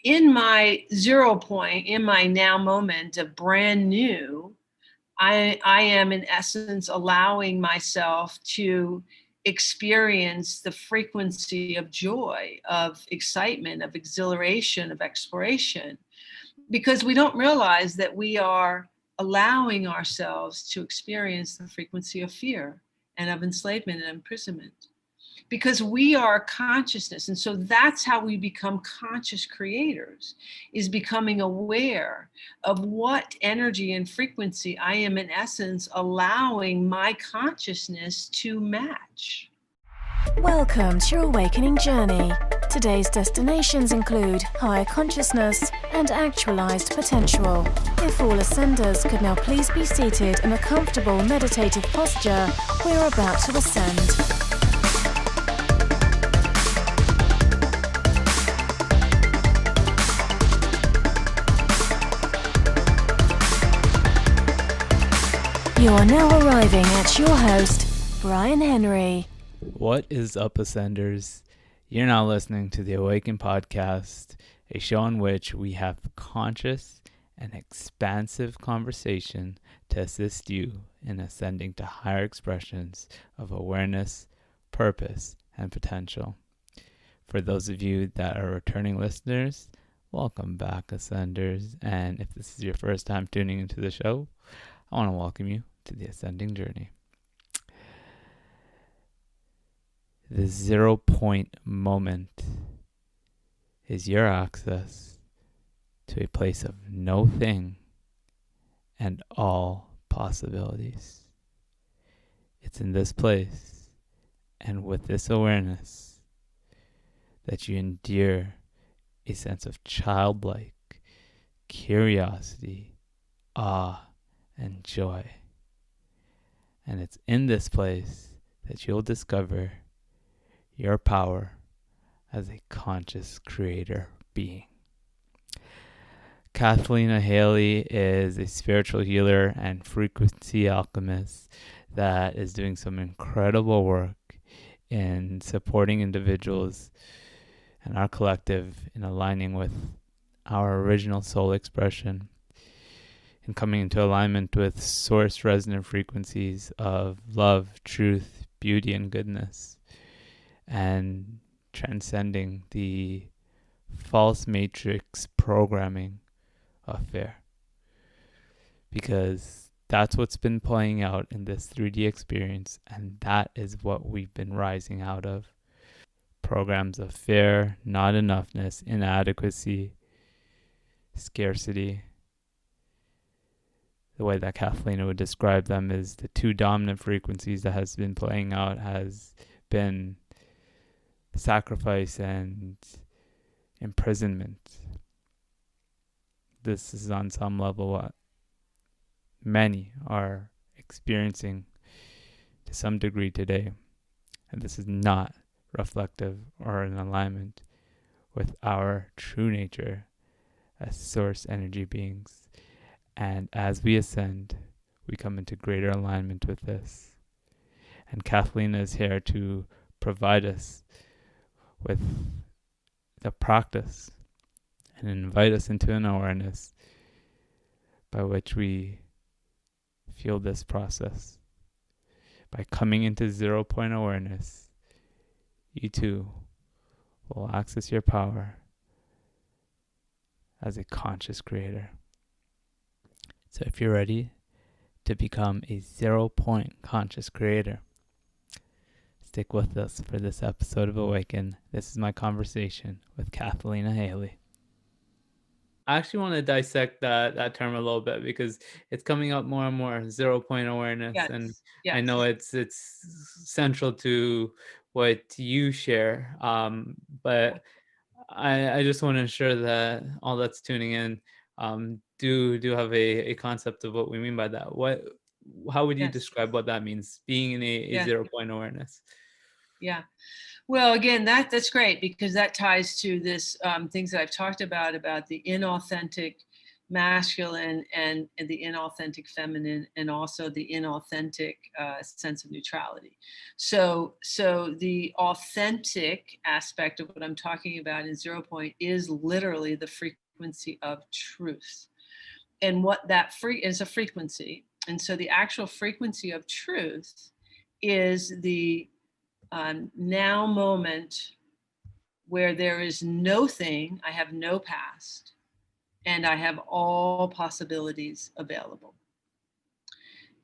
in my zero point, in my now moment of brand new, I am in essence allowing myself to experience the frequency of joy, of excitement, of exhilaration, of exploration, because we don't realize that we are allowing ourselves to experience the frequency of fear and of enslavement and imprisonment, because we are consciousness. And so that's how we become conscious creators, is becoming aware of what energy and frequency I am in essence allowing my consciousness to match. Welcome to your awakening journey. Today's destinations include higher consciousness and actualized potential. If all ascenders could now please be seated in a comfortable meditative posture, we're about to ascend. You are now arriving at your host, Brian Henry. What is up, Ascenders? You're now listening to the Awaken podcast, a show in which we have conscious and expansive conversation to assist you in ascending to higher expressions of awareness, purpose, and potential. For those of you that are returning listeners, welcome back, Ascenders. And if this is your first time tuning into the show, I want to welcome you to the ascending journey. The 0 point moment is your access to a place of no thing and all possibilities. It's in this place and with this awareness that you endear a sense of childlike curiosity, awe, and joy. And it's in this place that you'll discover your power as a conscious creator being. Cathleena Hailley is a spiritual healer and frequency alchemist that is doing some incredible work in supporting individuals and our collective in aligning with our original soul expression and coming into alignment with source resonant frequencies of love, truth, beauty, and goodness, and transcending the false matrix programming of fear. Because that's what's been playing out in this 3D experience, and that is what we've been rising out of. Programs of fear, not enoughness, inadequacy, scarcity. The way that Cathleena would describe them is the two dominant frequencies that has been playing out has been sacrifice and imprisonment. This is on some level what many are experiencing to some degree today. And this is not reflective or in alignment with our true nature as source energy beings. And as we ascend, we come into greater alignment with this. And Cathleena is here to provide us with the practice and invite us into an awareness by which we feel this process. By coming into 0 point awareness, you too will access your power as a conscious creator. So if you're ready to become a 0 point conscious creator, stick with us for this episode of Awaken. This is my conversation with Cathleena Hailley. I actually want to dissect that term a little bit because it's coming up more and more, 0 point awareness. Yes. And yes. I know it's central to what you share. But I just want to ensure that all that's tuning in do have a concept of what we mean by that. How would you describe what that means, being in a 0 point awareness? Yeah. Well, again, that's great because that ties to this things that I've talked about the inauthentic masculine and the inauthentic feminine, and also the inauthentic sense of neutrality. So the authentic aspect of what I'm talking about in ZeroPoint is literally the frequency of truth. And what that is a frequency. And so the actual frequency of truth is the now moment where there is no thing, I have no past, and I have all possibilities available.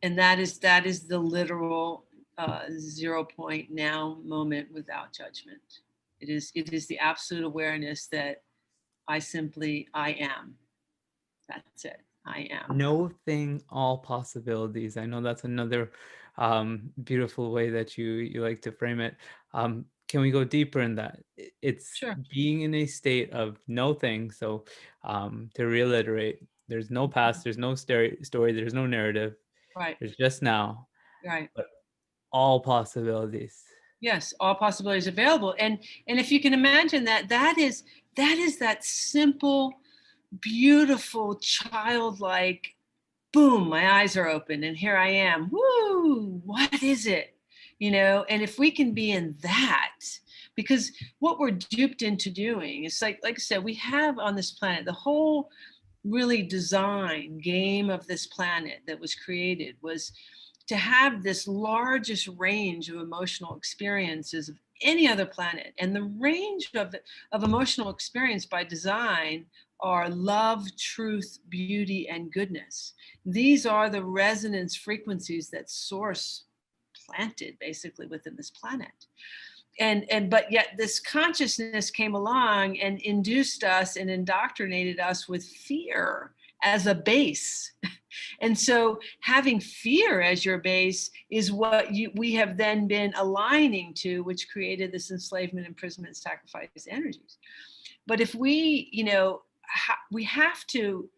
And that is the literal ZeroPoint now moment without judgment. It is the absolute awareness that I am. That's it. I am. No thing, all possibilities. I know that's another beautiful way that you like to frame it. Can we go deeper in that? It's Sure. being in a state of no thing. So to reiterate, there's no past, there's no story, there's no narrative. Right. There's just now. Right. But all possibilities. Yes, all possibilities available. And if you can imagine that is that simple, beautiful, childlike, boom, my eyes are open and here I am. Woo, what is it? And if we can be in that, because what we're duped into doing is like I said, we have on this planet, the whole really design game of this planet that was created was to have this largest range of emotional experiences of any other planet. And the range of emotional experience by design are love, truth, beauty, and goodness. These are the resonance frequencies that Source planted basically within this planet. But yet this consciousness came along and induced us and indoctrinated us with fear as a base. And so having fear as your base is what we have then been aligning to, which created this enslavement, imprisonment, sacrifice energies. But if we, we have to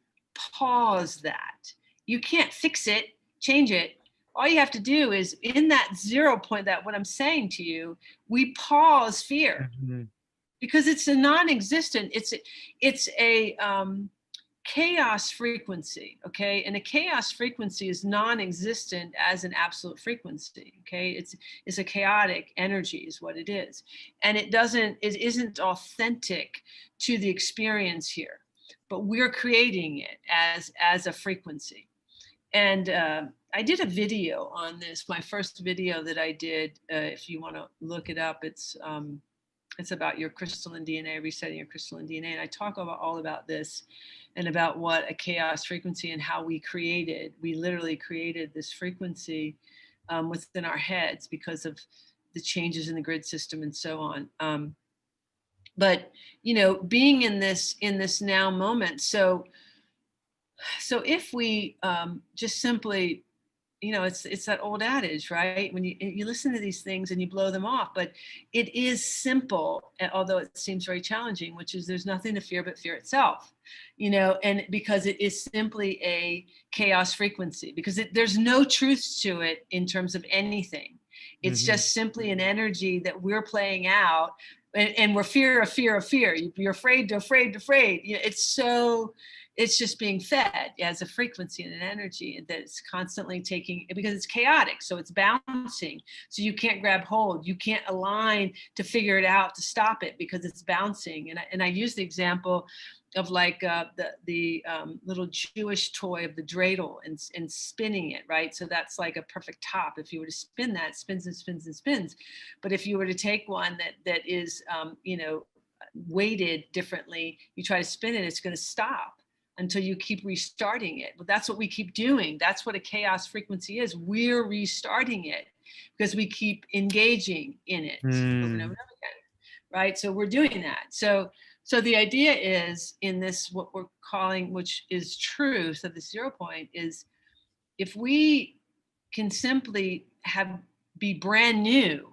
pause that. You can't fix it, change it. All you have to do is in that ZeroPoint, that what I'm saying to you, we pause fear because it's a non-existent, it's a chaos frequency, okay? And a chaos frequency is non-existent as an absolute frequency, okay? It's a chaotic energy is what it is. And it isn't authentic to the experience here, but we're creating it as a frequency. And I did a video on this, my first video that I did, if you want to look it up, it's about your crystalline DNA, resetting your crystalline DNA. And I talk all about this and about what a chaos frequency and how we literally created this frequency within our heads because of the changes in the grid system and so on. But, being in this now moment. So if we just simply, it's that old adage, right? When you listen to these things and you blow them off, but it is simple, although it seems very challenging, which is there's nothing to fear but fear itself, and because it is simply a chaos frequency, because there's no truth to it in terms of anything. It's just simply an energy that we're playing out, and we're fear. You're afraid. It's just being fed as a frequency and an energy that's constantly taking, because it's chaotic. So it's bouncing. So you can't grab hold. You can't align to figure it out, to stop it, because it's bouncing. And I use the example of like the little Jewish toy of the dreidel and spinning it, right? So that's like a perfect top. If you were to spin that, it spins and spins and spins. But if you were to take one that is, weighted differently, you try to spin it, it's going to stop until you keep restarting it. But that's what we keep doing. That's what a chaos frequency is. We're restarting it because we keep engaging in it over and over and over again, right? So we're doing that. So the idea is in this, what we're calling, which is truth of the ZeroPoint, is if we can simply be brand new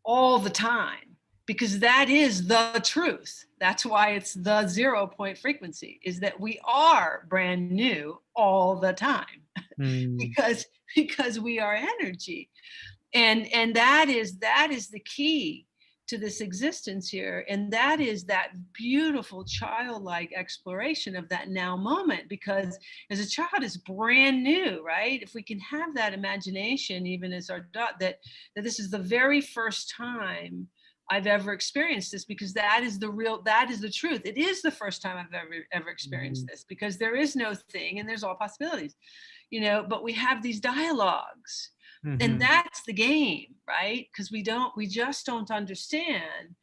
all the time, because that is the truth. That's why it's the ZeroPoint frequency, is that we are brand new all the time because we are energy. And that is the key to this existence here. And that is that beautiful childlike exploration of that now moment, because as a child is brand new, right? If we can have that imagination, even as our that this is the very first time I've ever experienced this, because that is the truth. It is the first time I've ever experienced this, because there is no thing and there's all possibilities, but we have these dialogues. And that's the game, right? Because we just don't understand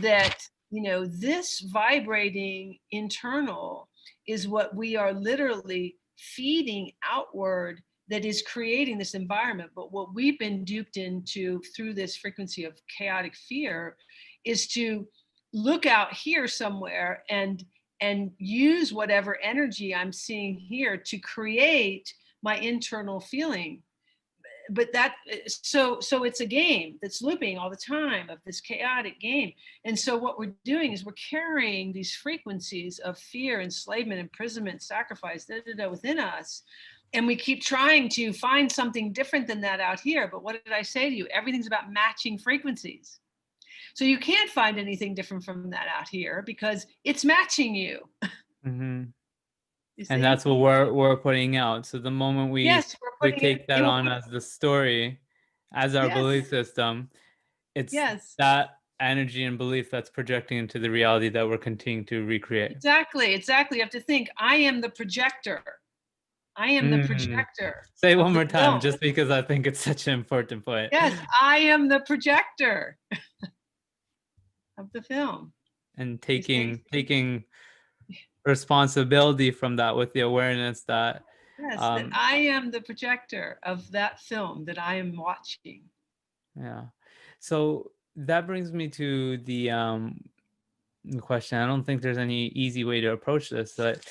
that, this vibrating internal is what we are literally feeding outward, that is creating this environment. But what we've been duped into through this frequency of chaotic fear is to look out here somewhere and use whatever energy I'm seeing here to create my internal feeling. But so it's a game that's looping all the time, of this chaotic game. And so what we're doing is we're carrying these frequencies of fear, enslavement, imprisonment, sacrifice, within us. And we keep trying to find something different than that out here. But what did I say to you? Everything's about matching frequencies. So you can't find anything different from that out here, because it's matching you. And that's what we're putting out. So the moment we take that on as the story, as our belief system, it's that energy and belief that's projecting into the reality that we're continuing to recreate. Exactly. You have to think, I am the projector. I am the projector. Say it one more time, just because I think it's such an important point. Yes, I am the projector of the film. And taking responsibility from that, with the awareness that that I am the projector of that film that I am watching. Yeah. So that brings me to the question. I don't think there's any easy way to approach this, but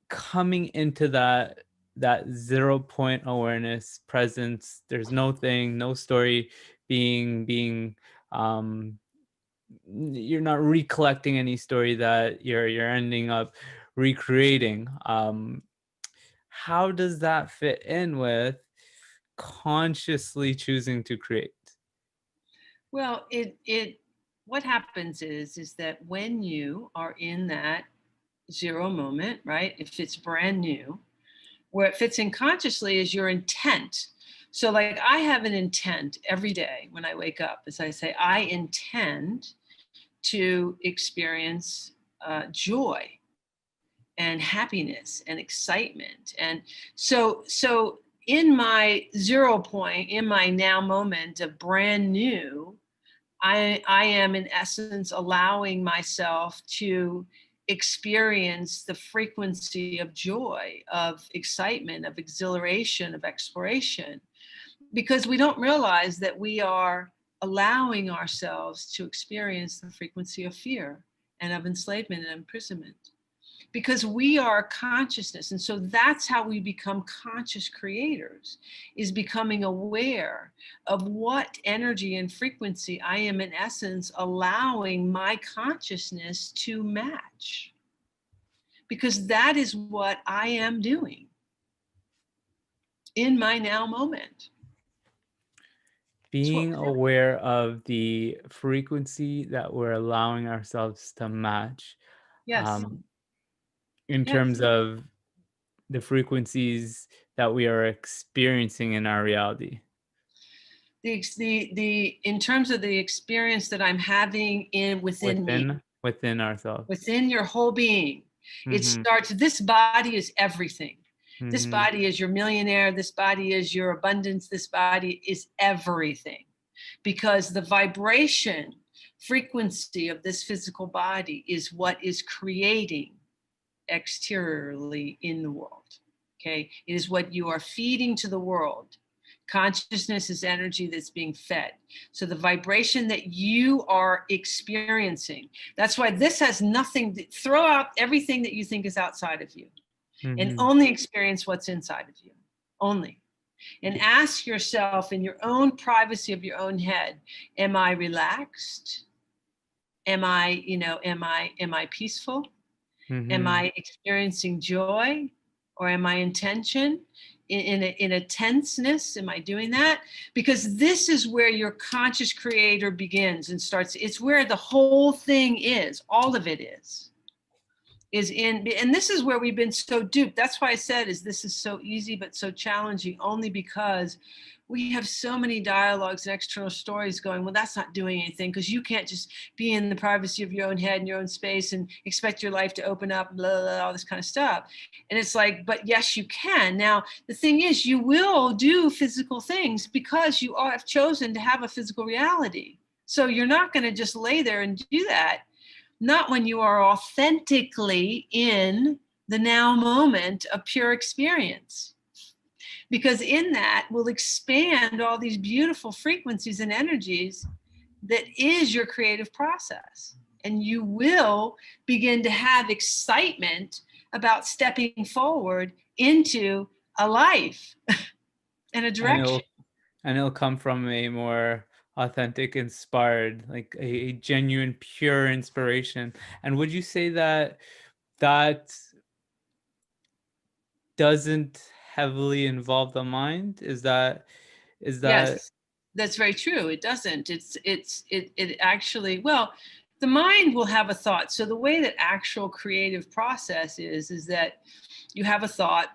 coming into that 0 point awareness presence, there's no thing, no story being you're not recollecting any story that you're ending up recreating. How does that fit in with consciously choosing to create? Well, what happens is that when you are in that zero moment, right? If it's brand new, where it fits in consciously is your intent. So like I have an intent every day when I wake up, as I say, I intend to experience joy and happiness and excitement. And so in my 0 point, in my now moment of brand new, I am in essence allowing myself to experience the frequency of joy, of excitement, of exhilaration, of exploration, because we don't realize that we are allowing ourselves to experience the frequency of fear and of enslavement and imprisonment, because we are consciousness. And so that's how we become conscious creators, is becoming aware of what energy and frequency I am in essence allowing my consciousness to match, because that is what I am doing in my now moment. Being aware of the frequency that we're allowing ourselves to match. Yes. In terms of the frequencies that we are experiencing in our reality. In terms of the experience that I'm having within me. Within ourselves. Within your whole being. It starts, this body is everything. This body is your millionaire. This body is your abundance. This body is everything. Because the vibration frequency of this physical body is what is creating exteriorly in the world. Okay. It is what you are feeding to the world. Consciousness is energy that's being fed. So the vibration that you are experiencing, that's why this has nothing, throw out everything that you think is outside of you. And only experience what's inside of you, only. And ask yourself in your own privacy of your own head, am I relaxed? Am I peaceful? Am I experiencing joy, or am I in tension? in a tenseness? Am I doing that? Because this is where your conscious creator begins and starts. It's where the whole thing is. All of it is in, and this is where we've been so duped. That's why I said this is so easy but so challenging, only because we have so many dialogues and external stories going, well, that's not doing anything, because you can't just be in the privacy of your own head and your own space and expect your life to open up, blah, blah, blah, all this kind of stuff. And it's like, but yes, you can. Now, the thing is, you will do physical things because you have chosen to have a physical reality. So you're not going to just lay there and do that. Not when you are authentically in the now moment of pure experience. Because in that will expand all these beautiful frequencies and energies that is your creative process. And you will begin to have excitement about stepping forward into a life and a direction. And it'll come from a more authentic, inspired, like a genuine, pure inspiration. And would you say that doesn't heavily involve the mind? Is that Yes, that's very true. It doesn't. It actually, well, the mind will have a thought. So the way that actual creative process is that you have a thought,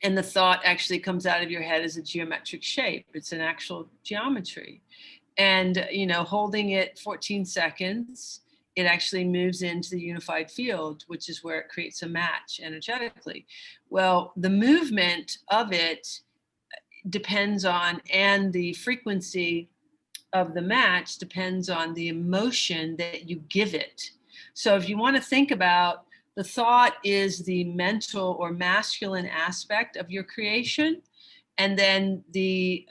and the thought actually comes out of your head as a geometric shape. It's an actual geometry. And, holding it 14 seconds, it actually moves into the unified field, which is where it creates a match energetically. Well, the movement of it depends on, and the frequency of the match depends on the emotion that you give it. So if you want to think about, the thought is the mental or masculine aspect of your creation, and then the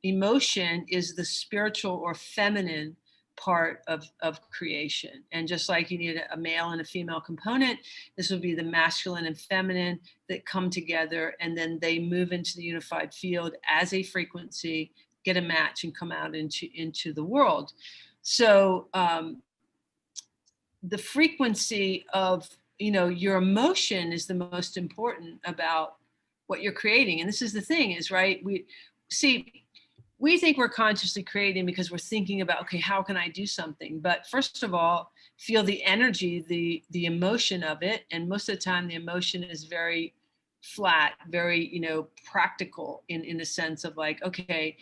emotion is the spiritual or feminine part of creation. And just like you need a male and a female component, this would be the masculine and feminine that come together, and then they move into the unified field as a frequency, get a match, and come out into the world. So the frequency of your emotion is the most important about what you're creating. And this is the thing is, right, we think we're consciously creating because we're thinking about, okay, how can I do something? But first of all, feel the energy, the emotion of it. And most of the time the emotion is very flat, very, practical in a sense of like, okay,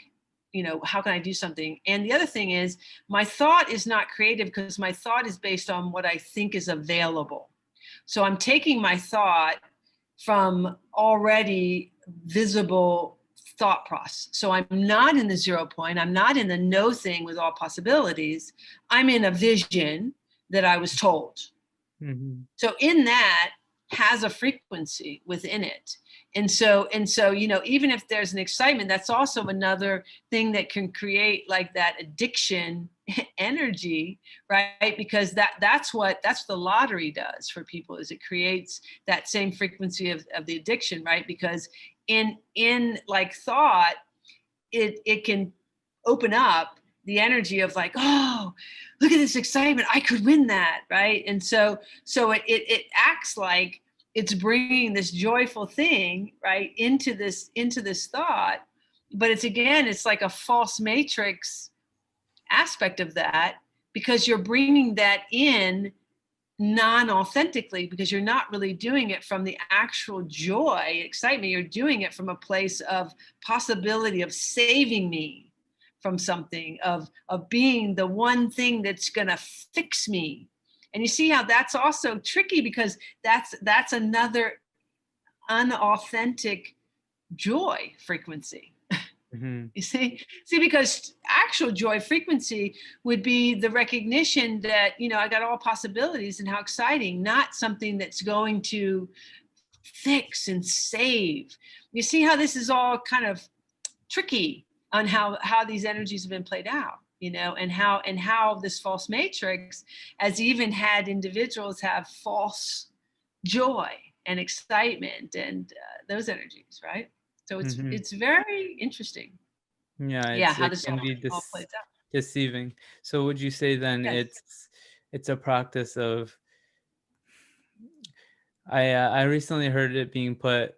how can I do something? And the other thing is, my thought is not creative because my thought is based on what I think is available. So I'm taking my thought from already visible thought process. So I'm not in the 0 point. I'm not in the no thing with all possibilities. I'm in a vision that I was told. Mm-hmm. So in that has a frequency within it. And so, even if there's an excitement, that's also another thing that can create like that addiction energy, right? Because that's what the lottery does for people, is it creates that same frequency of the addiction, right? Because in like thought, it can open up the energy of like, oh, look at this excitement, I could win that, right? And so it acts like it's bringing this joyful thing, right, into this thought. But it's like a false matrix aspect of that, because you're bringing that in non-authentically, because you're not really doing it from the actual joy, excitement. You're doing it from a place of possibility of saving me from something, of being the one thing that's going to fix me. And you see how that's also tricky, because that's another unauthentic joy frequency. Mm-hmm. You see, because actual joy frequency would be the recognition that, I got all possibilities and how exciting, not something that's going to fix and save. You see how this is all kind of tricky on how these energies have been played out, and how this false matrix has even had individuals have false joy and excitement and those energies, right? So it's very interesting. Yeah, how it this can be all plays out. deceiving. So would you say then it's a practice of, I recently heard it being put,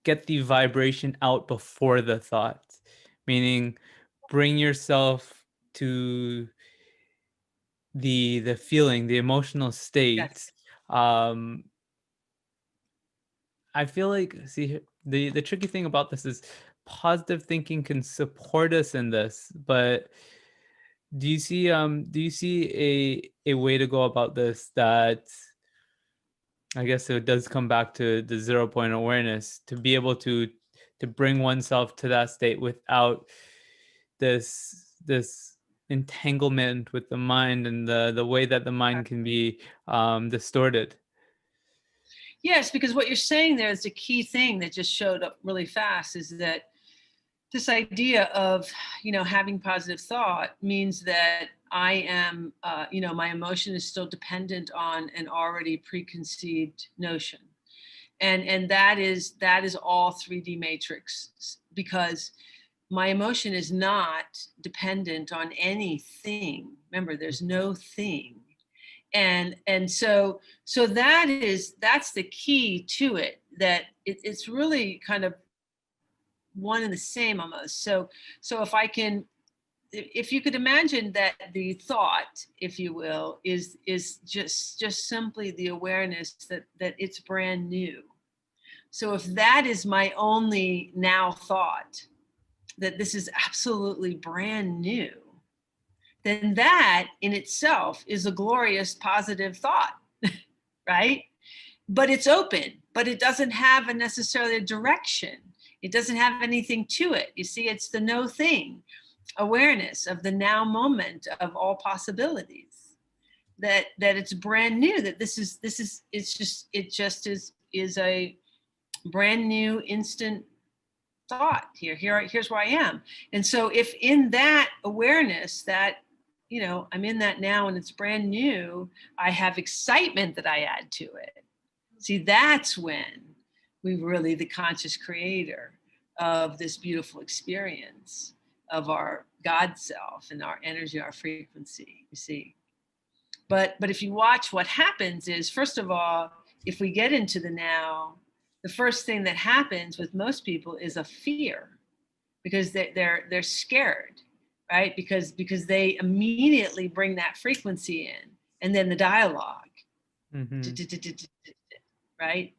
get the vibration out before the thought, meaning bring yourself to the feeling, the emotional state. Yes. um I feel like, see, the tricky thing about this is positive thinking can support us in this, but do you see a way to go about this that, I guess it does come back to the 0 point awareness, to be able to bring oneself to that state without this entanglement with the mind, and the way that the mind can be distorted. Yes, because what you're saying there is the key thing that just showed up really fast is that this idea of, having positive thought means that I am, my emotion is still dependent on an already preconceived notion. And that is all 3D matrix, because my emotion is not dependent on anything. Remember, there's no thing. And so that's the key to it, that it's really kind of one and the same almost. So if you could imagine that the thought, if you will, is just simply the awareness that it's brand new. So if that is my only now thought, that this is absolutely brand new, then that in itself is a glorious positive thought, right? But it's open, but it doesn't have a necessarily a direction. It doesn't have anything to it. You see, it's the no thing, awareness of the now moment of all possibilities. That it's brand new. That it just is a brand new instant thought. Here's where I am. And so if in that awareness that, I'm in that now and it's brand new, I have excitement that I add to it. See, that's when we really the conscious creator of this beautiful experience of our God self and our energy, our frequency, you see. But if you watch, what happens is, first of all, if we get into the now, the first thing that happens with most people is a fear, because they're scared, right? Because they immediately bring that frequency in, and then the dialogue, right?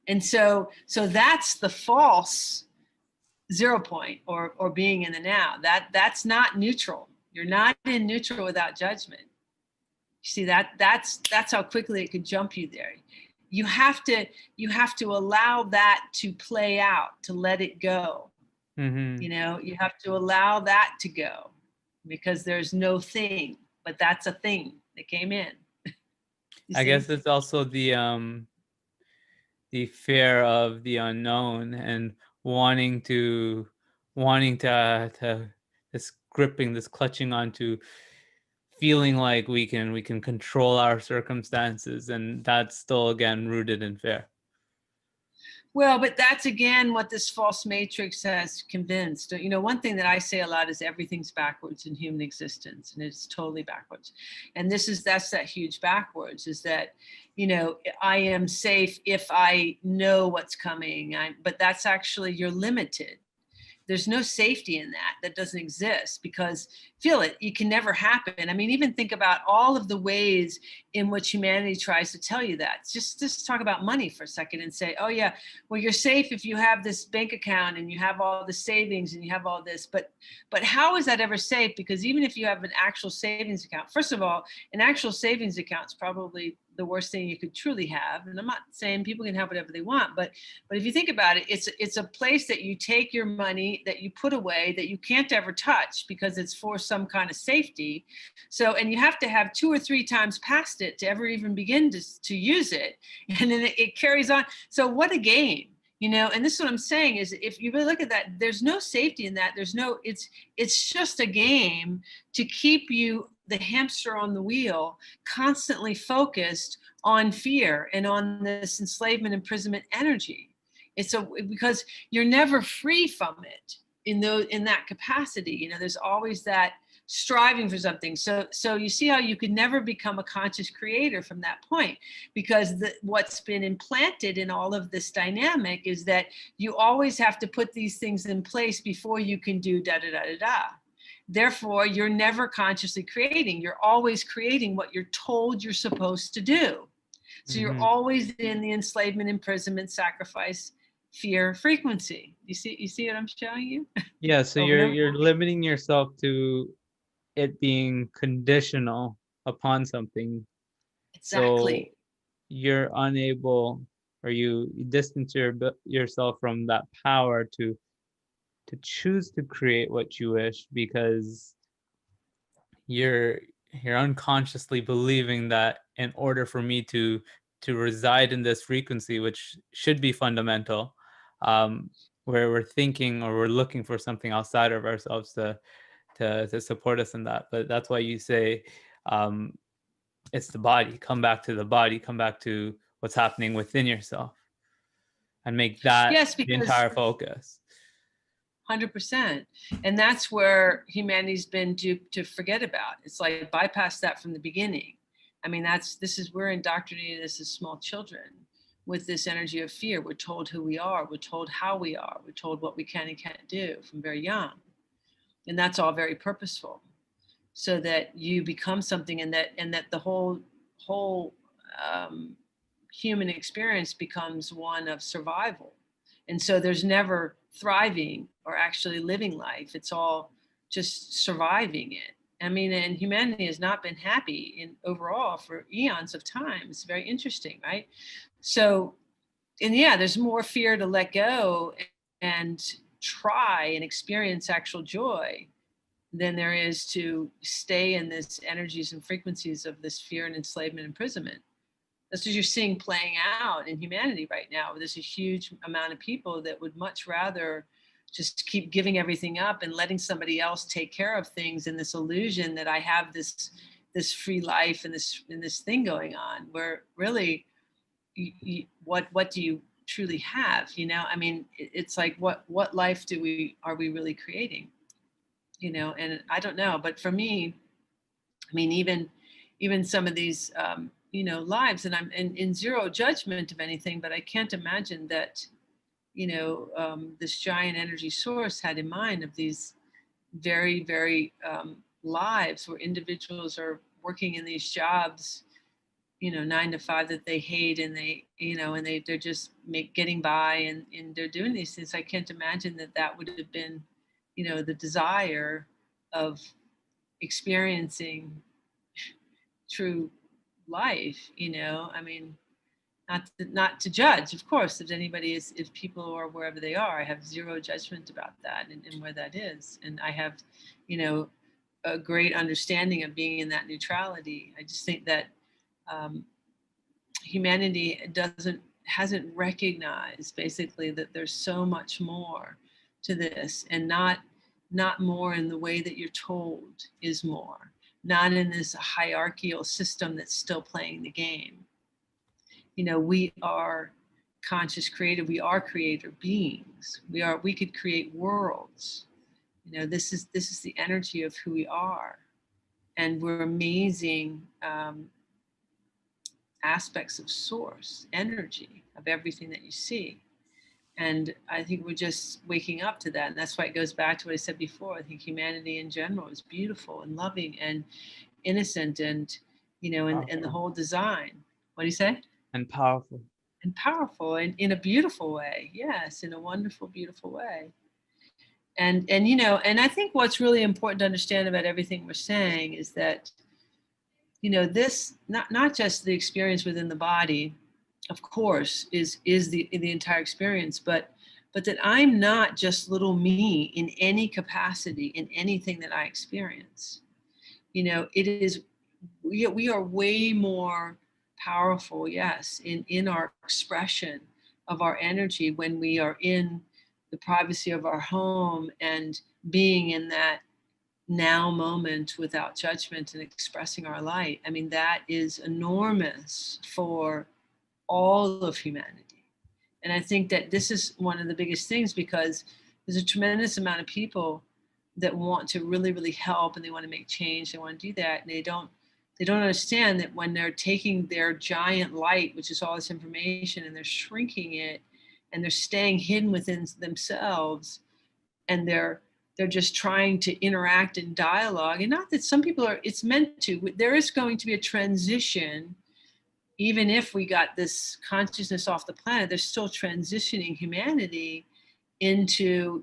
And so that's the false 0 point, or being in the now. That's not neutral. You're not in neutral without judgment. You see, that's how quickly it could jump you there. You have to allow that to play out, to let it go. You have to allow that to go, because there's no thing, but that's a thing that came in. I guess it's also the fear of the unknown, and wanting to this gripping, this clutching onto, feeling like we can control our circumstances, and that's still again rooted in fear. Well, but that's again what this false matrix has convinced. One thing that I say a lot is everything's backwards in human existence, and it's totally backwards. And that's that huge backwards, is that, I am safe if I know what's coming. But that's actually, you're limited. There's no safety in that. That doesn't exist, because feel it can never happen. I mean, even think about all of the ways in which humanity tries to tell you that. Just talk about money for a second and say, oh yeah, well, you're safe if you have this bank account and you have all the savings and you have all this. But how is that ever safe? Because even if you have an actual savings account, first of all, an actual savings account is probably the worst thing you could truly have. And I'm not saying people can have whatever they want, but if you think about it, it's a place that you take your money, that you put away, that you can't ever touch, because it's for some kind of safety. So, and you have to have 2 or 3 times past it to ever even begin to use it. And then it carries on. So what a game, and this is what I'm saying is, if you really look at that, there's no safety in that. It's just a game to keep you, the hamster on the wheel, constantly focused on fear and on this enslavement, imprisonment energy. Because you're never free from it in that capacity. There's always that striving for something. So you see how you could never become a conscious creator from that point, because what's been implanted in all of this dynamic is that you always have to put these things in place before you can do da da da da da. Therefore, you're never consciously creating. You're always creating what you're told you're supposed to do. So you're always in the enslavement, imprisonment, sacrifice, fear frequency. You see what I'm showing you? Yeah, so you're limiting yourself to it being conditional upon something. Exactly. So you're unable, or you distance yourself from that power to choose to create what you wish, because you're unconsciously believing that in order for me to reside in this frequency, which should be fundamental, where we're thinking or we're looking for something outside of ourselves to support us in that. But that's why you say, it's the body. Come back to the body. Come back to what's happening within yourself, and make that Yes, the because entire focus. 100%. And that's where humanity's been duped to forget about. It's like bypass that from the beginning. I mean, we're indoctrinated as small children with this energy of fear. We're told who we are. We're told how we are. We're told what we can and can't do from very young. And that's all very purposeful, so that you become something, and that the whole human experience becomes one of survival. And so there's never thriving or actually living life. It's all just surviving it. I mean, and humanity has not been happy in overall for eons of time. It's very interesting, right? So, and yeah, there's more fear to let go and try and experience actual joy than there is to stay in this energies and frequencies of this fear and enslavement, imprisonment. That's what you're seeing playing out in humanity right now. There's a huge amount of people that would much rather just keep giving everything up and letting somebody else take care of things, in this illusion that I have this free life and this thing going on, where really, what do you truly have? I mean, it's like, what life are we really creating? And I don't know, but for me, I mean, even some of these lives, and I'm in zero judgment of anything, but I can't imagine that this giant energy source had in mind of these very, very lives where individuals are working in these jobs, 9 to 5, that they hate, and they're just getting by, and they're doing these things. I can't imagine that would have been the desire of experiencing true life. I mean, not to judge, of course, if people are wherever they are. I have zero judgment about that, and where that is, and I have a great understanding of being in that neutrality. I just think that humanity hasn't recognized basically that there's so much more to this, and not more in the way that you're told is more, not in this hierarchical system that's still playing the game. We are conscious creative. We are creator beings. We could create worlds. This is the energy of who we are, and we're amazing aspects of source energy of everything that you see. And I think we're just waking up to that. And that's why it goes back to what I said before. I think humanity in general is beautiful and loving and innocent, and and the whole design. What do you say? And powerful. And powerful, and in a beautiful way. Yes, in a wonderful, beautiful way. And and I think what's really important to understand about everything we're saying is that this not just the experience within the body, of course, is the entire experience, but that I'm not just little me in any capacity in anything that I experience. It is, we are way more powerful, yes, in our expression of our energy when we are in the privacy of our home and being in that now moment without judgment and expressing our light. I mean, that is enormous for all of humanity. And I think that this is one of the biggest things, because there's a tremendous amount of people that want to really, really help, and they want to make change, they want to do that, and they don't understand that when they're taking their giant light, which is all this information, and they're shrinking it, and they're staying hidden within themselves, and they're just trying to interact in dialogue. And not that some people are, it's meant to, there is going to be a transition. Even if we got this consciousness off the planet, they're still transitioning humanity into,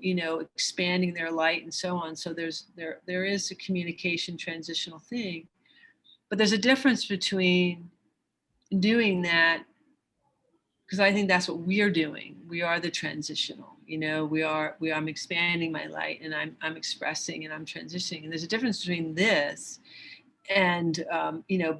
expanding their light and so on. So there is a communication transitional thing, but there's a difference between doing that, because I think that's what we're doing. We are the transitional, I'm expanding my light, and I'm expressing, and I'm transitioning. And there's a difference between this and,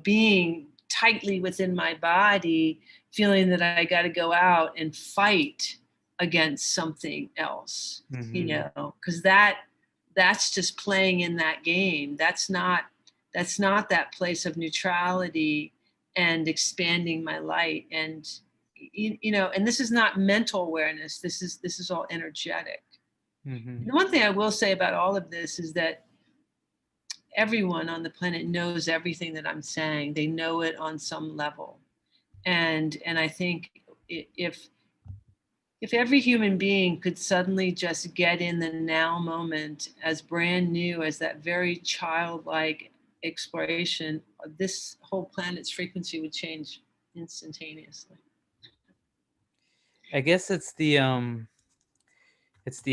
being tightly within my body, feeling that I got to go out and fight against something else, because that's just playing in that game. That's not that place of neutrality and expanding my light. And and this is not mental awareness. This is all energetic. The one thing I will say about all of this is that everyone on the planet knows everything that I'm saying. They know it on some level. And I think if every human being could suddenly just get in the now moment as brand new as that very childlike exploration, this whole planet's frequency would change instantaneously. I guess it's the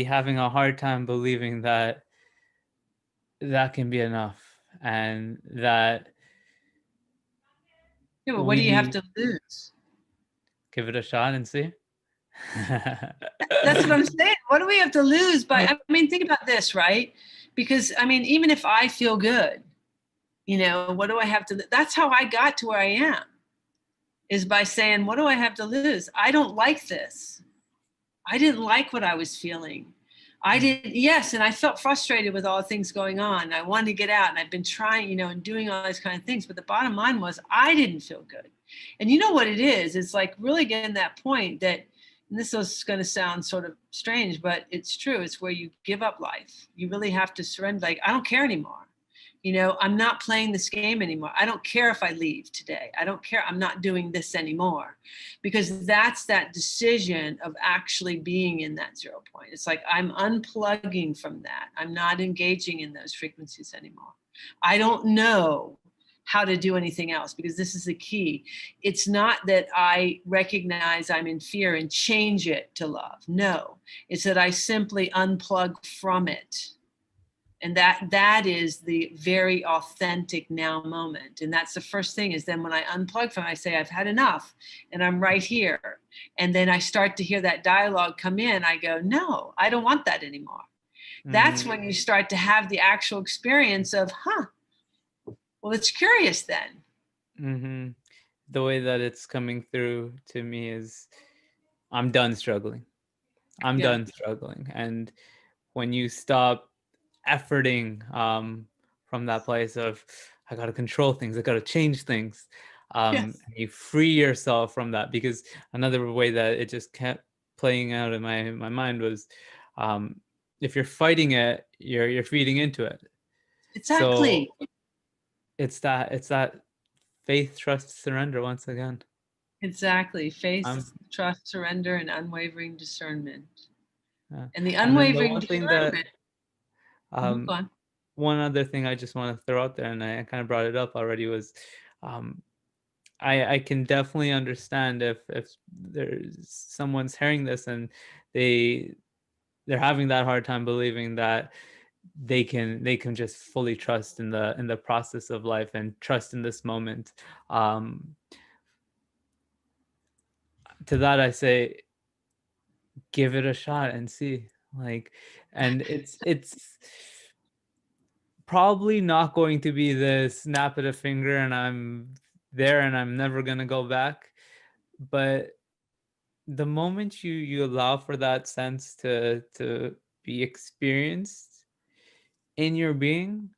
having a hard time believing that can be enough, and that But what do you have to lose? Give it a shot and see. That's what I'm saying. What do we have to lose? Think about this, right? Because even if I feel good, what do I have to? That's how I got to where I am, is by saying, what do I have to lose? I don't like this. I didn't like what I was feeling. Yes, and I felt frustrated with all the things going on. I wanted to get out, and I've been trying, and doing all these kind of things. But the bottom line was, I didn't feel good. And you know what it is? It's like really getting that point that, and this is going to sound sort of strange, but it's true. It's where you give up life. You really have to surrender. Like, I don't care anymore. I'm not playing this game anymore. I don't care if I leave today. I don't care. I'm not doing this anymore, because that's that decision of actually being in that 0 point. It's like, I'm unplugging from that. I'm not engaging in those frequencies anymore. I don't know how to do anything else, because this is the key. It's not that I recognize I'm in fear and change it to love. No, it's that I simply unplug from it. And that is the very authentic now moment. And that's the first thing, is then when I unplug from it, I say, I've had enough, and I'm right here. And then I start to hear that dialogue come in. I go, no, I don't want that anymore. That's when you start to have the actual experience of, well, it's curious then. The way that it's coming through to me is, I'm done struggling. I'm done struggling. And when you stop efforting from that place of, I got to control things, I got to change things, you free yourself from that. Because another way that it just kept playing out in my mind was, if you're fighting it, you're feeding into it. Exactly. So it's that faith, trust, surrender once again. Exactly. Faith, trust, surrender, and unwavering discernment. And the unwavering discernment. One other thing I just want to throw out there, and I kind of brought it up already, was I can definitely understand if there's someone's hearing this and they're having that hard time believing that they can just fully trust in the process of life and trust in this moment. To that I say, give it a shot and see. And it's probably not going to be the snap of a finger and I'm there and I'm never gonna go back. But the moment you allow for that sense to be experienced in your being,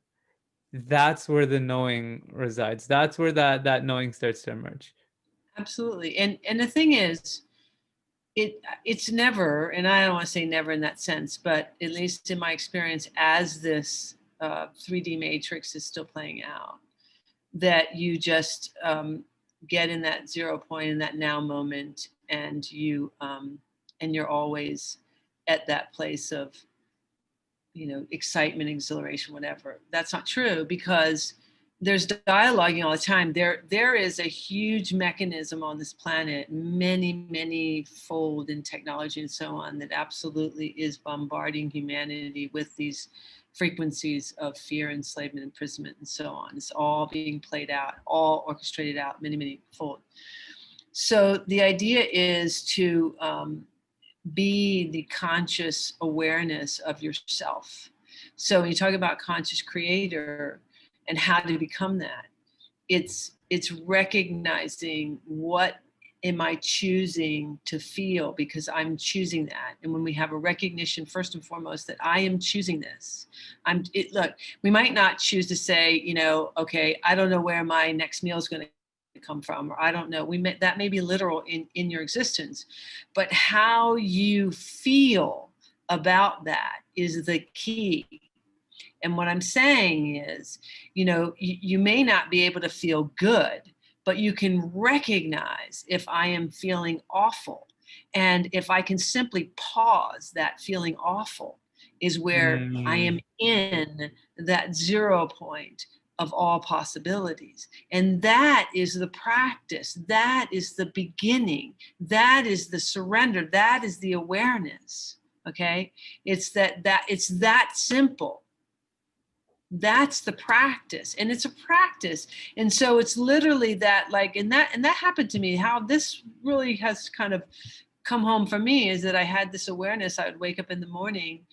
that's where the knowing resides. That's where that knowing starts to emerge. Absolutely. And the thing is, it's never, and I don't want to say never in that sense, but at least in my experience, as this 3D matrix is still playing out, that you just get in that 0 point, in that now moment, and you're always at that place of, excitement, exhilaration, whatever. That's not true, because there's dialoguing all the time. There is a huge mechanism on this planet, many fold in technology and so on, that absolutely is bombarding humanity with these frequencies of fear, enslavement, imprisonment, and so on. It's all being played out, all orchestrated out, many fold. So the idea is to be the conscious awareness of yourself. So when you talk about conscious creator and how to become that, it's recognizing, what am I choosing to feel, because I'm choosing that. And when we have a recognition, first and foremost, that I am choosing this. Look, we might not choose to say, okay, I don't know where my next meal is going to come from, or I don't know. That may be literal in your existence, but how you feel about that is the key. And what I'm saying is, you may not be able to feel good, but you can recognize if I am feeling awful. And if I can simply pause that feeling awful, is where I am in that 0 point of all possibilities. And that is the practice. That is the beginning. That is the surrender. That is the awareness. Okay? It's that simple. That's the practice. And it's a practice. And so it's literally that, and that happened to me. How this really has kind of come home for me is that I had this awareness. I would wake up in the morning,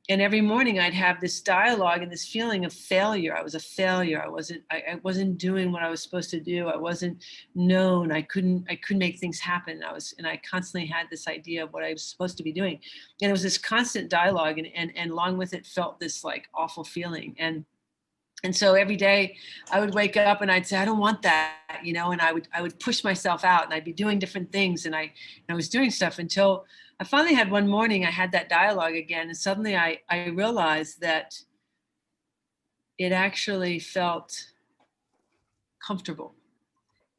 and every morning I'd have this dialogue and this feeling of failure. I was a failure. I wasn't doing what I was supposed to do. I wasn't known. I couldn't make things happen. And I constantly had this idea of what I was supposed to be doing. And it was this constant dialogue, and along with it felt this awful feeling. And so every day I would wake up and I'd say, I don't want that, and I would push myself out, and I'd be doing different things, and I was doing stuff until I finally had one morning, I had that dialogue again, and suddenly I realized that it actually felt comfortable.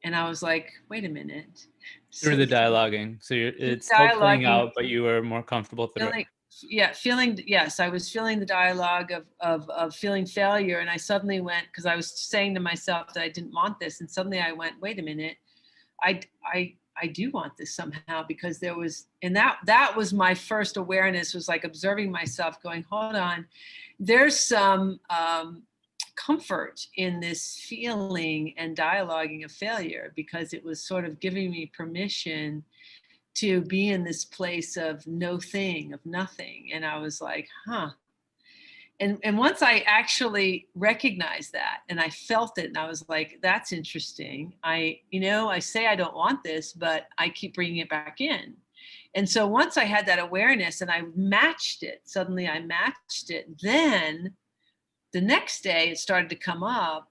And I was like, wait a minute. Through the dialoguing. So it's still playing out, but you were more comfortable through it. Yes, I was feeling the dialogue of feeling failure. And I suddenly went, because I was saying to myself that I didn't want this. And suddenly I went, wait a minute, I do want this somehow, because there was, and that was my first awareness, was observing myself going, hold on, there's some comfort in this feeling and dialoguing of failure, because it was sort of giving me permission to be in this place of nothing. And I was like, huh. And once I actually recognized that and I felt it, and I was like, that's interesting. I say I don't want this, but I keep bringing it back in. And so once I had that awareness and I matched it, then the next day it started to come up.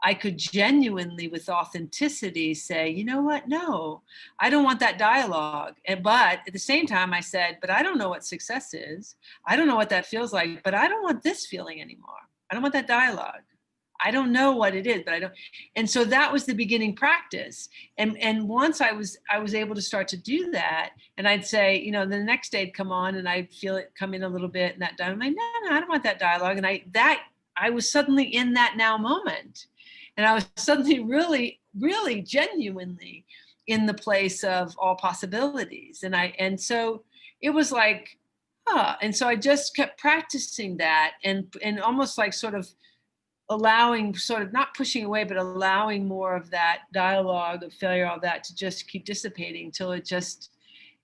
I could genuinely, with authenticity, say, you know what? No, I don't want that dialogue. But at the same time, I said, but I don't know what success is. I don't know what that feels like, but I don't want this feeling anymore. I don't want that dialogue. I don't know what it is, but I don't. And so that was the beginning practice. And once I was able to start to do that, and I'd say, the next day it'd come on and I'd feel it come in a little bit, and that I'm like, no, I don't want that dialogue. And I was suddenly in that now moment. And I was suddenly really, really genuinely in the place of all possibilities. And so it was like, and so I just kept practicing that and almost sort of allowing, sort of not pushing away, but allowing more of that dialogue of failure, all that, to just keep dissipating until it just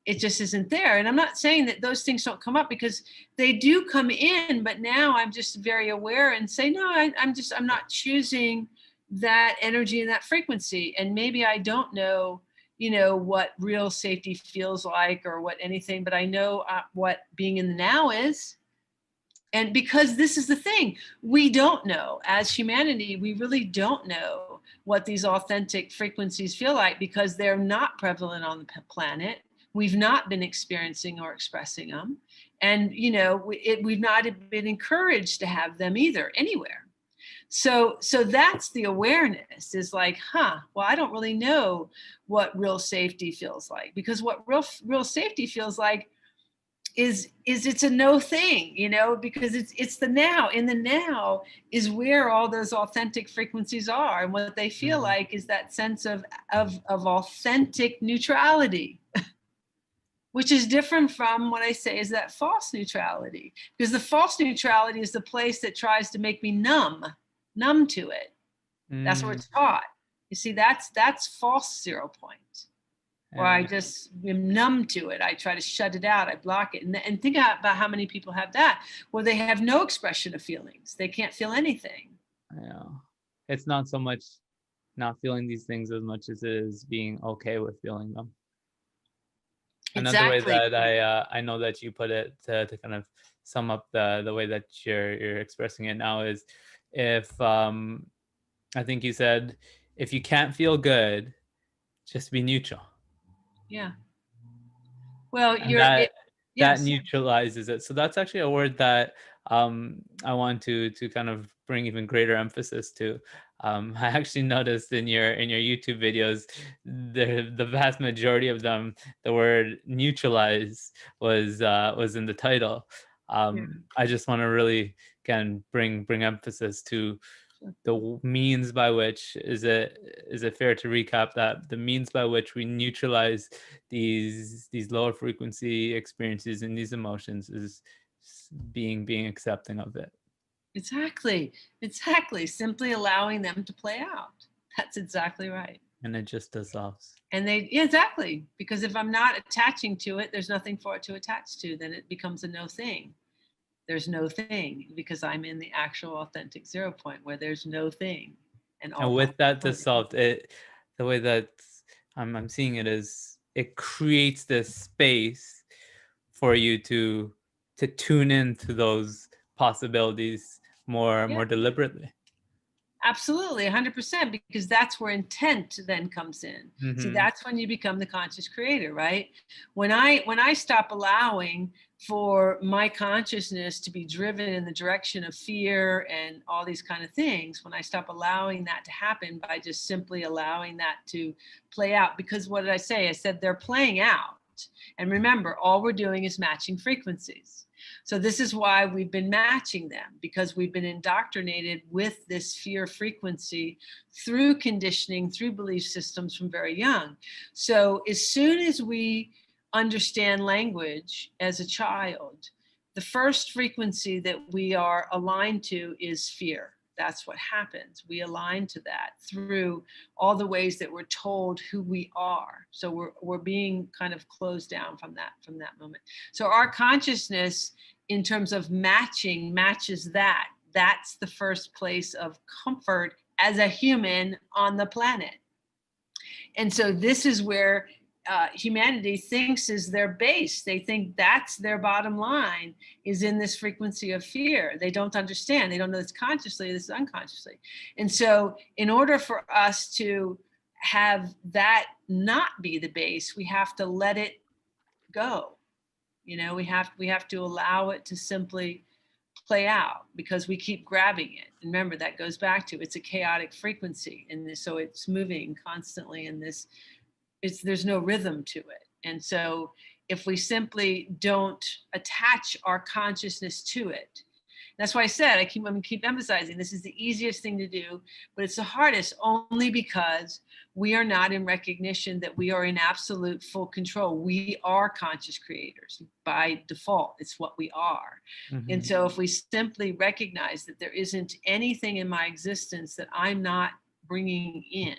isn't there. And I'm not saying that those things don't come up, because they do come in, but now I'm just very aware and say, no, I'm not choosing that energy and that frequency. And maybe I don't know, what real safety feels like or what anything, but I know what being in the now is. And because this is the thing, we don't know, as humanity, we really don't know what these authentic frequencies feel like, because they're not prevalent on the planet. we've not been experiencing or expressing them. And, you know, we've not been encouraged to have them either anywhere. So that's the awareness, is like, well, I don't really know what real safety feels like, because what real safety feels like is it's a no thing, you know, because it's the now. In the now is where all those authentic frequencies are, and what they feel like is that sense of authentic neutrality, which is different from what I say is that false neutrality, because the false neutrality is the place that tries to make me numb to it. That's where it's taught. You see, that's false ZeroPoint. Or I just am numb to it. I try to shut it out. I block it. And think about how many people have that, where they have no expression of feelings. They can't feel anything. Yeah. It's not so much not feeling these things as much as it is being okay with feeling them. Another way that I know that you put it to kind of sum up the way that you're expressing it now is, if I think you said, if you can't feel good, just be neutral. Yeah. Well, that neutralizes it. So that's actually a word that I want to kind of bring even greater emphasis to. I actually noticed in your YouTube videos, the vast majority of them, the word neutralize was in the title. I just want to really, again, bring emphasis to the means by which, is it fair to recap that the means by which we neutralize these lower frequency experiences and these emotions is being accepting of it. Exactly. Simply allowing them to play out. That's exactly right. And it just dissolves. And exactly, because if I'm not attaching to it, there's nothing for it to attach to. Then it becomes a no thing. There's no thing, because I'm in the actual authentic ZeroPoint where there's no thing. And with that dissolved, the way that I'm seeing it is, it creates this space for you to tune into those possibilities more deliberately. Absolutely, 100%, because that's where intent then comes in. See, that's when you become the conscious creator, right? When I stop allowing for my consciousness to be driven in the direction of fear and all these kind of things, when I stop allowing that to happen by just simply allowing that to play out, because what did I say? I said they're playing out. And remember, all we're doing is matching frequencies. So this is why we've been matching them, because we've been indoctrinated with this fear frequency through conditioning, through belief systems from very young. So as soon as we understand language as a child, the first frequency that we are aligned to is fear. That's what happens. We align to that through all the ways that we're told who we are. So we're being kind of closed down from that moment. So our consciousness, in terms of matches that. That's the first place of comfort as a human on the planet. And so this is where humanity thinks is their base. They think that's their bottom line, is in this frequency of fear. They don't understand. They don't know this consciously, this is unconsciously. And so in order for us to have that not be the base, we have to let it go. You know, we have to allow it to simply play out, because we keep grabbing it. And remember, that goes back to, it's a chaotic frequency. And so it's moving constantly in this, there's no rhythm to it. And so if we simply don't attach our consciousness to it, that's why I said, I'm going to keep emphasizing, this is the easiest thing to do, but it's the hardest, only because we are not in recognition that we are in absolute full control. We are conscious creators by default. It's what we are. And so if we simply recognize that there isn't anything in my existence that I'm not bringing in,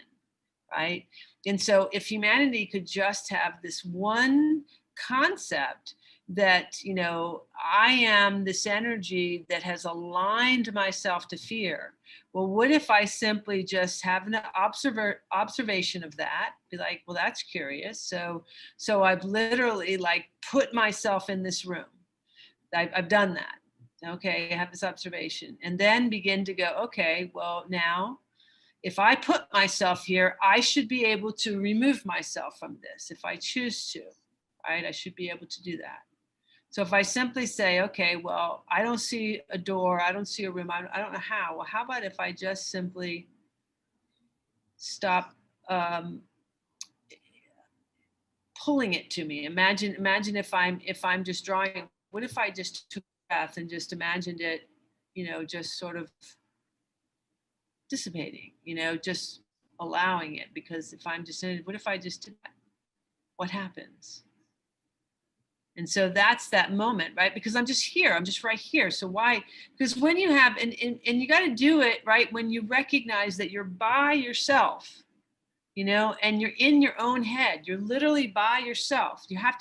right? And so if humanity could just have this one concept that, you know, I am this energy that has aligned myself to fear. Well, what if I simply just have an observation of that, be like, well, that's curious. So I've literally like put myself in this room. I've done that. Okay, I have this observation, and then begin to go, okay, well, now, if I put myself here, I should be able to remove myself from this if I choose to. right? I should be able to do that. So if I simply say, okay, well, I don't see a door, I don't see a room, I don't know how. Well, how about if I just simply stop pulling it to me? Imagine if I'm just drawing. What if I just took a breath and just imagined it, just sort of dissipating, just allowing it? Because if I'm just in it, what if I just did that? What happens? And so that's that moment, right? Because I'm just here, I'm just right here. So why? Because when you have, and you got to do it, right? When you recognize that you're by yourself, and you're in your own head, you're literally by yourself. You have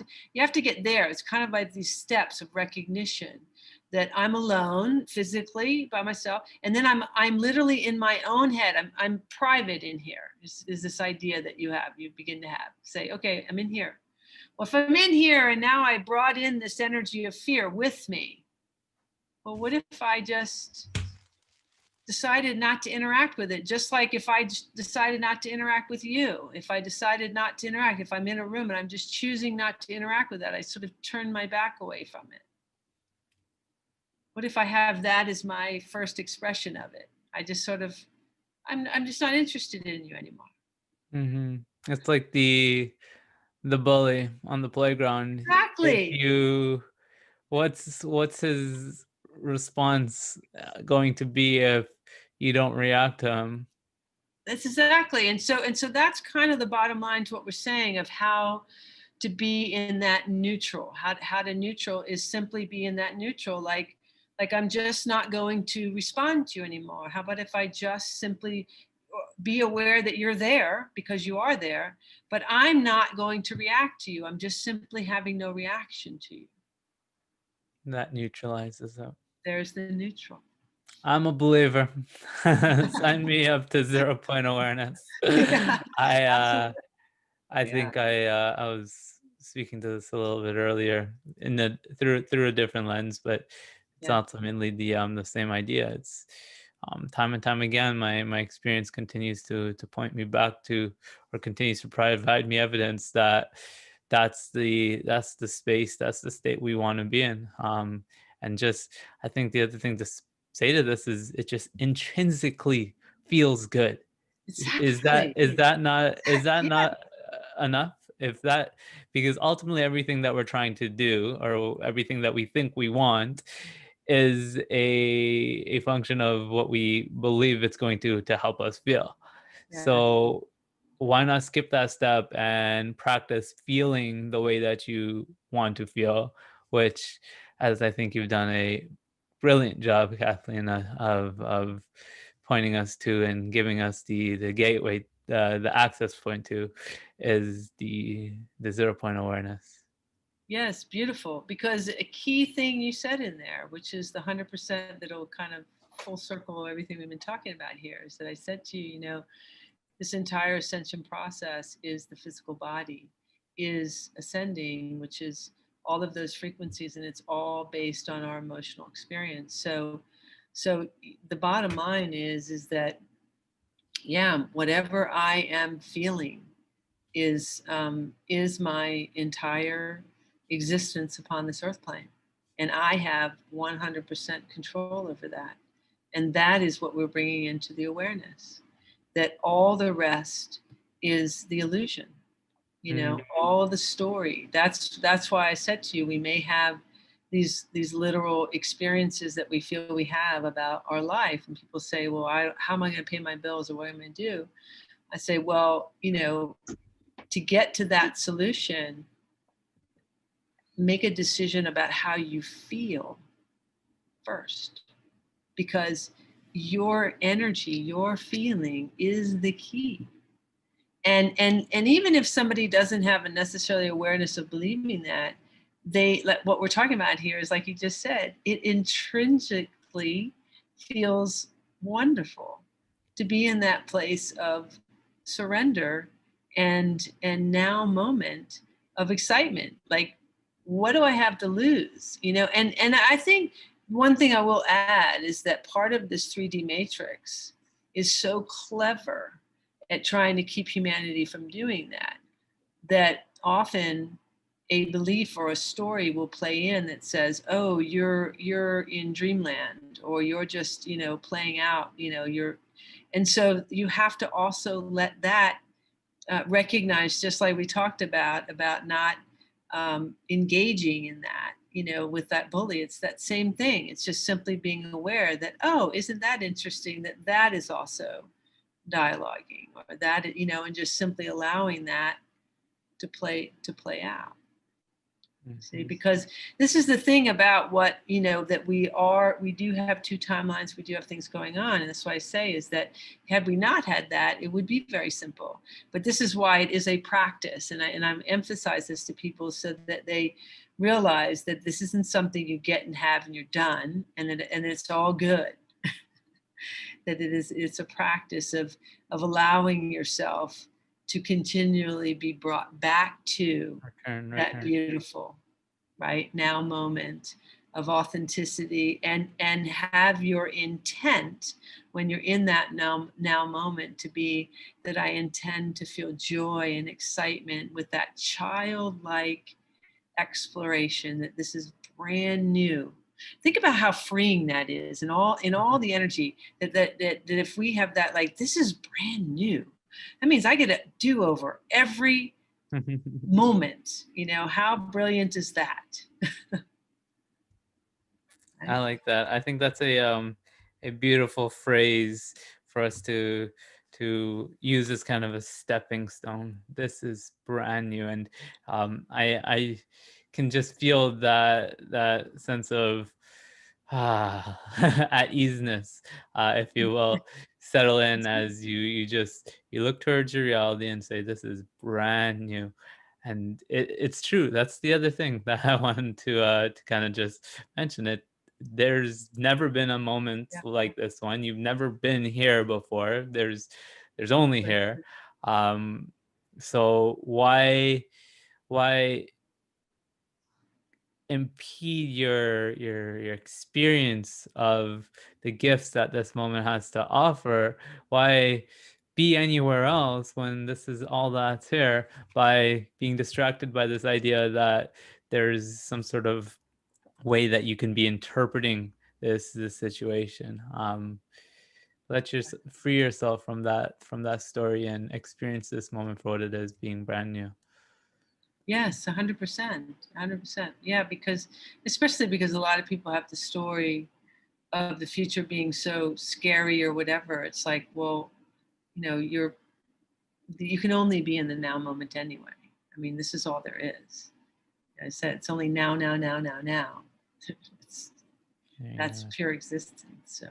to get there. It's kind of like these steps of recognition that I'm alone physically by myself. And then I'm literally in my own head. I'm private in here. Is this idea that you begin to have. Say, okay, I'm in here. Well, if I'm in here and now I brought in this energy of fear with me, well, what if I just decided not to interact with it? Just like if I decided not to interact with you, if I decided not to interact, if I'm in a room and I'm just choosing not to interact with that, I sort of turn my back away from it. What if I have that as my first expression of it? I just sort of, I'm just not interested in you anymore. Mm-hmm. It's like the bully on the playground. Exactly. What's his response going to be if you don't react to him? That's exactly. And so that's kind of the bottom line to what we're saying of how to be in that neutral. How to neutral is simply be in that neutral, like I'm just not going to respond to you anymore. How about if I just simply be aware that you're there, because you are there, but I'm not going to react to you. I'm just simply having no reaction to you. That neutralizes it. There's the neutral. I'm a believer. Sign me up to ZeroPoint awareness. Yeah, I think I was speaking to this a little bit earlier through a different lens, but it's ultimately the same idea. It's time and time again, my experience continues to point me back to, or continues to provide me evidence that that's the space, that's the state we want to be in. And just, I think the other thing to say to this is it just intrinsically feels good. exactly. Is that not Yeah. enough? If that, because ultimately everything that we're trying to do, or everything that we think we want, is a function of what we believe it's going to help us feel. Yeah. So why not skip that step and practice feeling the way that you want to feel, which, as I think you've done a brilliant job, Cathleena, of pointing us to and giving us the gateway, the access point to, is the ZeroPoint awareness. Yes, beautiful. Because a key thing you said in there, which is the 100% that'll kind of full circle everything we've been talking about here, is that I said to you, this entire ascension process is the physical body is ascending, which is all of those frequencies, and it's all based on our emotional experience. So the bottom line is that, yeah, whatever I am feeling is my entire existence upon this earth plane, and I have 100% control over that. And that is what we're bringing into the awareness, that all the rest is the illusion, all of the story. That's why I said to you, we may have these literal experiences that we feel we have about our life, and people say, well, how am I going to pay my bills, or what am I going to do? I say, well, to get to that solution, make a decision about how you feel first, because your energy, your feeling is the key. And even if somebody doesn't have a necessarily awareness of believing that, what we're talking about here is, like you just said, it intrinsically feels wonderful to be in that place of surrender and now moment of excitement. Like, what do I have to lose? And I think one thing I will add is that part of this 3D matrix is so clever at trying to keep humanity from doing that often a belief or a story will play in that says, oh, you're in dreamland, or you're just, playing out, and so you have to also let that recognize, just like we talked about not engaging in that, with that bully. It's that same thing. It's just simply being aware that, oh, isn't that interesting that that is also dialoguing, or that, and just simply allowing that to play out. See, because this is the thing about what, that we do have two timelines, we do have things going on. And that's why I say is that had we not had that, it would be very simple. But this is why it is a practice. And I'm emphasize this to people so that they realize that this isn't something you get and have and you're done, and it's all good. That it's a practice of allowing yourself to continually be brought back to that beautiful right now moment of authenticity, and have your intent when you're in that now moment to be that I intend to feel joy and excitement with that childlike exploration, that this is brand new. Think about how freeing that is, and all the energy that if we have that, like, this is brand new, that means I get a do-over every moment. How brilliant is that? I like that. I think that's a beautiful phrase for us to use as kind of a stepping stone. This is brand new, and I can just feel that sense of at easeness, if you will, settle in as you look towards your reality and say, this is brand new. And it's true. That's the other thing that I wanted to kind of just mention. It there's never been a moment like this one. You've never been here before. There's only here. So why impede your experience of the gifts that this moment has to offer? Why be anywhere else when this is all that's here, by being distracted by this idea that there's some sort of way that you can be interpreting this situation? Let you free yourself from that story and experience this moment for what it is, being brand new. Yes, 100%, 100%. Yeah, because especially because a lot of people have the story of the future being so scary or whatever. It's like, well, you can only be in the now moment anyway. I mean, this is all there is. I said it's only now. That's pure existence. So.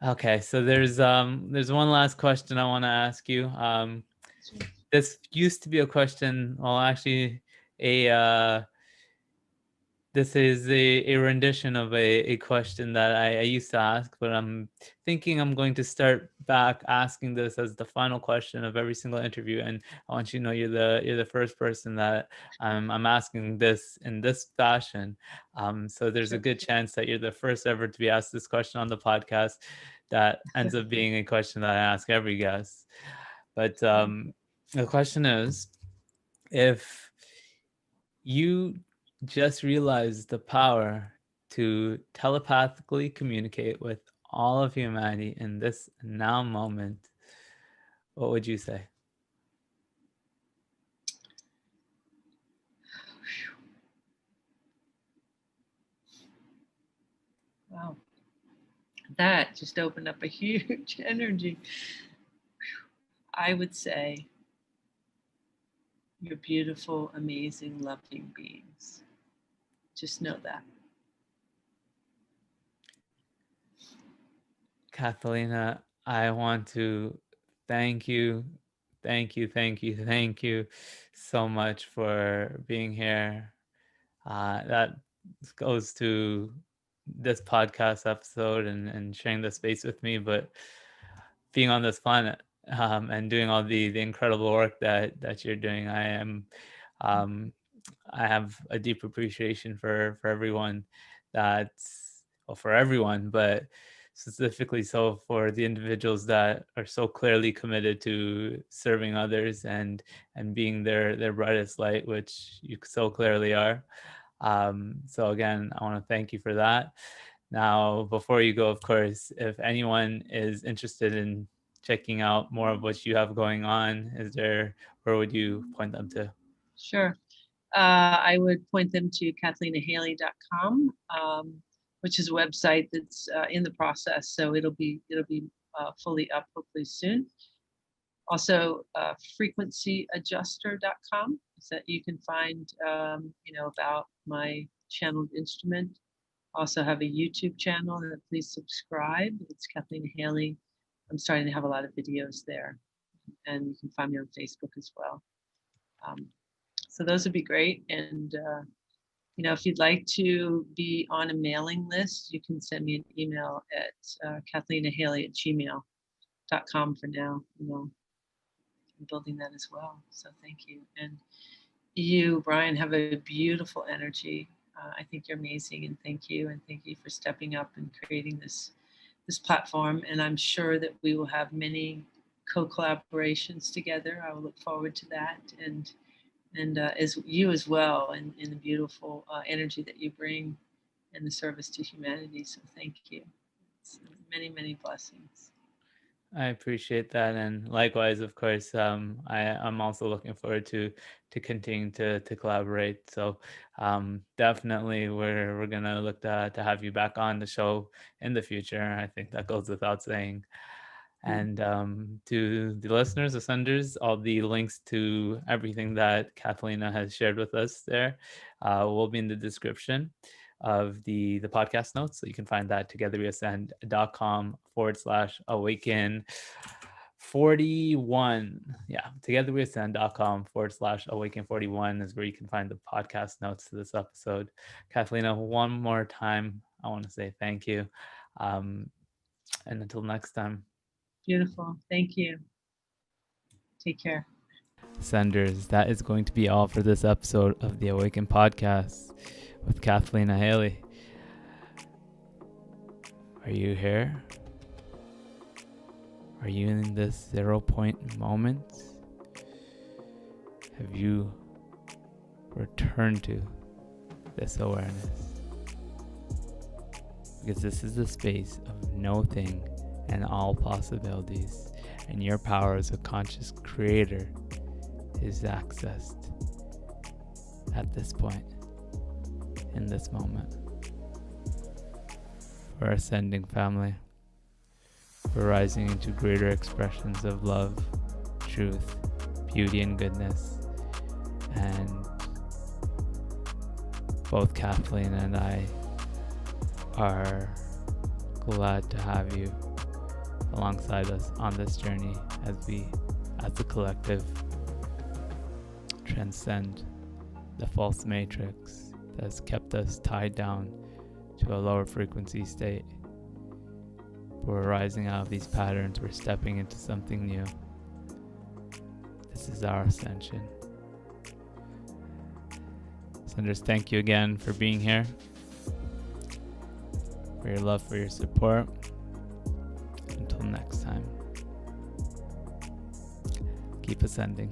Okay, so there's one last question I want to ask you. This used to be a question. Well, actually, this is a rendition of a question that I used to ask, but I'm thinking I'm going to start back asking this as the final question of every single interview. And I want you to know you're the first person that I'm asking this in this fashion. So there's a good chance that you're the first ever to be asked this question on the podcast. That ends up being a question that I ask every guest. But the question is, if you just realized the power to telepathically communicate with all of humanity in this now moment, what would you say? Wow. That just opened up a huge energy. I would say, you're beautiful, amazing, loving beings. Just know that. Cathleena, I want to thank you so much for being here. That goes to this podcast episode and sharing the space with me, but being on this planet and doing all the incredible work that you're doing. I have a deep appreciation for everyone that's, well, for everyone, but specifically so for the individuals that are so clearly committed to serving others and being their brightest light, which you so clearly are. So again, I want to thank you for that. Now, before you go, of course, if anyone is interested in checking out more of what you have going on, where would you point them to? Sure. I would point them to CathleenaHailley.com, which is a website that's in the process, so it'll be fully up hopefully soon. Also, frequencyadjuster.com, so that you can find about my channeled instrument. Also have a YouTube channel, and please subscribe. It's Cathleena Hailley. I'm starting to have a lot of videos there, and you can find me on Facebook as well. So those would be great. And if you'd like to be on a mailing list, you can send me an email at CathleenaHailley@gmail.com for now. I'm building that as well. So thank you. And you, Brian, have a beautiful energy. I think you're amazing, and thank you for stepping up and creating this platform. And I'm sure that we will have many co-collaborations together. I will look forward to that, and as you as well, and in the beautiful energy that you bring and the service to humanity. So thank you. It's many, many blessings. I appreciate that, and likewise, of course, I'm also looking forward to continuing to collaborate. So definitely, we're gonna look to have you back on the show in the future. I think that goes without saying. And to the listeners, the senders, all the links to everything that Cathleena has shared with us there will be in the description of the podcast notes. So you can find that togetherweascend.com/awaken 41. Yeah, togetherweascend.com/awaken 41 is where you can find the podcast notes to this episode. Cathleena, one more time, I want to say thank you. And until next time. Beautiful. Thank you. Take care. Senders, that is going to be all for this episode of the Awaken podcast with Cathleena Hailley. Are you here? Are you in this 0-point moment? Have you returned to this awareness? Because this is the space of no thing and all possibilities, and your power as a conscious creator is accessed at this point, in this moment. We're ascending, family. We're rising into greater expressions of love, truth, beauty, and goodness. And both Cathleena and I are glad to have you alongside us on this journey as we, as a collective, transcend the false matrix that has kept us tied down to a lower frequency state. We're rising out of these patterns. We're stepping into something new. This is our ascension. Senders, thank you again for being here, for your love, for your support. Until next time, keep ascending.